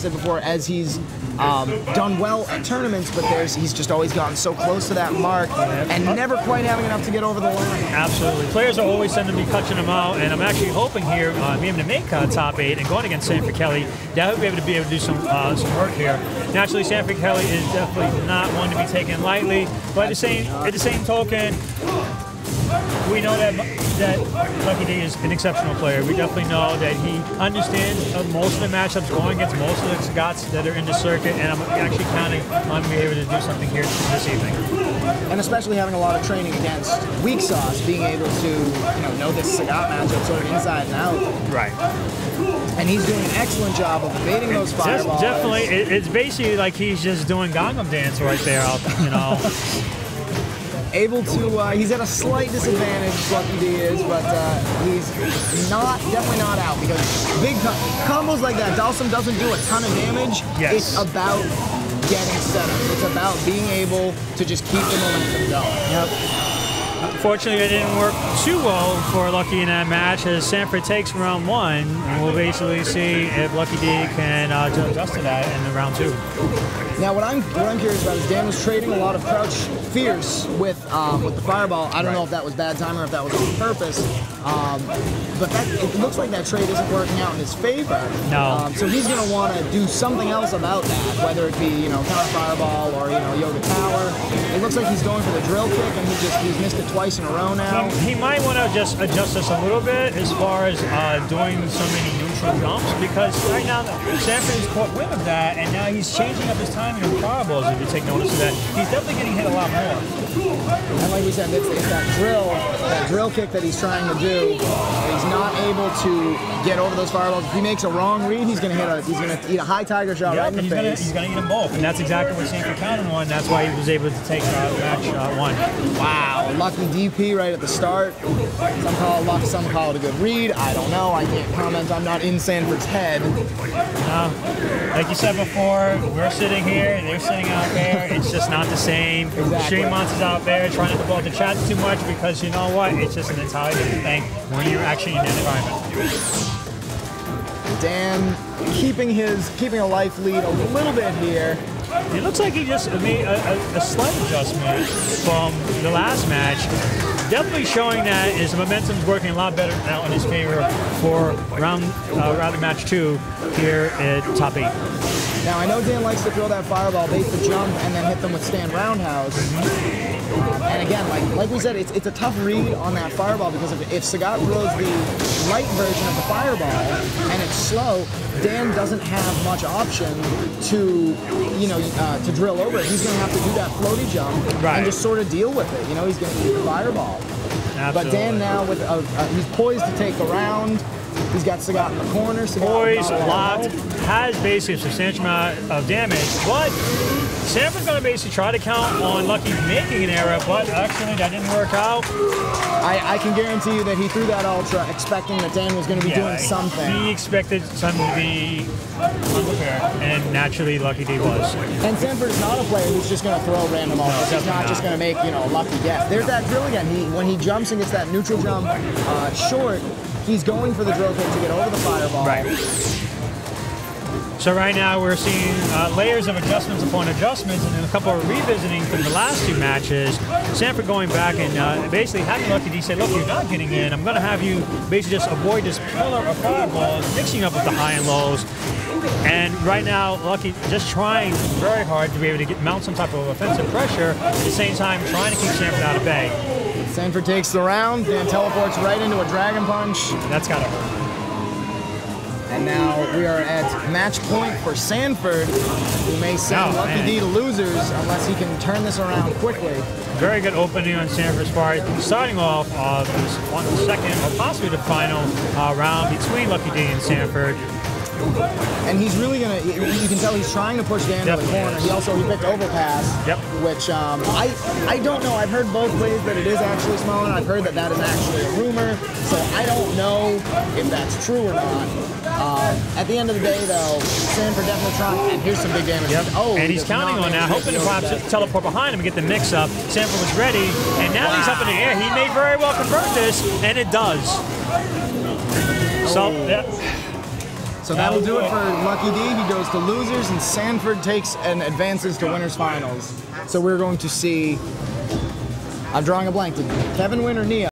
said before, as he's done well at tournaments, but he's just always gotten so close to that mark and never quite having enough to get over the line. Absolutely. Players are always sending me catching him out, and I'm actually hoping here being able to make top 8 and going against Sanford Kelly, that he'll be able to do some work here. Naturally, Sanford Kelly is definitely not one to be taken lightly, but at the same token, we know that LuckyD is an exceptional player. We definitely know that he understands most of the matchups going against most of the Scots that are in the circuit, and I'm actually counting on being able to do something here this evening. And especially having a lot of training against Weak Sauce, being able to know this Sagat matchup sort of inside and out. Right. And he's doing an excellent job of evading those fireballs. Definitely, it's basically like he's just doing Gangnam Dance right there, Able to, he's at a slight disadvantage, LuckyD is, but he's definitely not out, because big combos like that, Dalsum doesn't do a ton of damage. Yes. It's about getting set up. It's about being able to just keep the momentum going. Yep. Unfortunately, it didn't work too well for Lucky in that match, as Sanford takes round 1, and we'll basically see if LuckyD can adjust to that in round 2. Now, what I'm curious about is Dan was trading a lot of crouch fierce with the fireball. I don't know if that was bad timing or if that was on purpose, but it looks like that trade isn't working out in his favor. No. So he's going to want to do something else about that, whether it be counter fireball or Yoga Tower. It looks like he's going for the drill kick, and he's missed it twice in a row now. He might want to just adjust this a little bit as far as doing so many neutral jumps, because right now Sanford has caught wind of that, and now he's changing up his timing of fireballs. If you take notice of that, he's definitely getting hit a lot more. And like we said, it's that drill kick that he's trying to do. He's not able to get over those fireballs. If he makes a wrong read, he's going to eat a high tiger shot right in the face. He's going to eat them both, and that's exactly what Sanford counted on. That's why he was able to take match 1. Wow, lucky DP right at the start. Some call it luck, some call it a good read. I don't know. I can't comment. I'm not in Sanford's head. Like you said before, we're sitting here, they're sitting out there. It's just not the same. Exactly. Stream Monsters out there trying not to blow the chat too much, because you know what? It's just an entirely different thing when you're actually in that environment. Dan keeping a life lead a little bit here. It looks like he just made a slight adjustment from the last match. Definitely showing that his momentum's working a lot better now in his favor for round match 2 here at top 8. Now, I know Dan likes to throw that fireball, bait the jump, and then hit them with stand roundhouse. And again, like we said, it's a tough read on that fireball, because if Sagat throws the light version of the fireball and it's slow, Dan doesn't have much option to drill over it. He's going to have to do that floaty jump and just sort of deal with it. He's going to eat the fireball. Absolutely. But Dan now he's poised to take the round. He's got Sagat in the corner. Poised, locked, has basically a substantial amount of damage, but Sanford's going to basically try to count on Lucky making an error, but actually that didn't work out. I can guarantee you that he threw that ultra expecting that Dan was going to be doing something. He expected something to be unprepared, and naturally LuckyD was. And Sanford is not a player who's just going to throw random ultras. He's not just going to make a lucky guess. There's that drill again. When he jumps and gets that neutral jump short, he's going for the drill kick to get over the fireball. Right. So right now we're seeing layers of adjustments upon adjustments, and then a couple of revisiting from the last 2 matches. Sanford going back and basically having LuckyD say, look, you're not getting in. I'm going to have you basically just avoid this pillar of fireballs, mixing up with the high and lows. And right now, Lucky just trying very hard to be able to mount some type of offensive pressure, at the same time trying to keep Sanford out of bay. Sanford takes the round, Dan teleports right into a Dragon Punch. That's got to hurt. And now we are at match point for Sanford, who may send LuckyD to losers unless he can turn this around quickly. Very good opening on Sanford as far as starting off this second or possibly the final round between LuckyD and Sanford. And he's really going to, you can tell he's trying to push Dan to the corner. He picked overpass, which I don't know. I've heard both ways that it is actually smaller. I've heard that is actually a rumor. So I don't know if that's true or not. At the end of the day, though, Sanford definitely trying, and here's some big damage. And he's counting on that, hoping to perhaps teleport behind him and get the mix-up. Sanford was ready, and now he's up in the air. He may very well convert this, and it does. So, So that'll do it for LuckyD. He goes to losers, and Sanford takes and advances to winners finals. So we're going to see. I'm drawing a blank. Did Kevin win or Nia?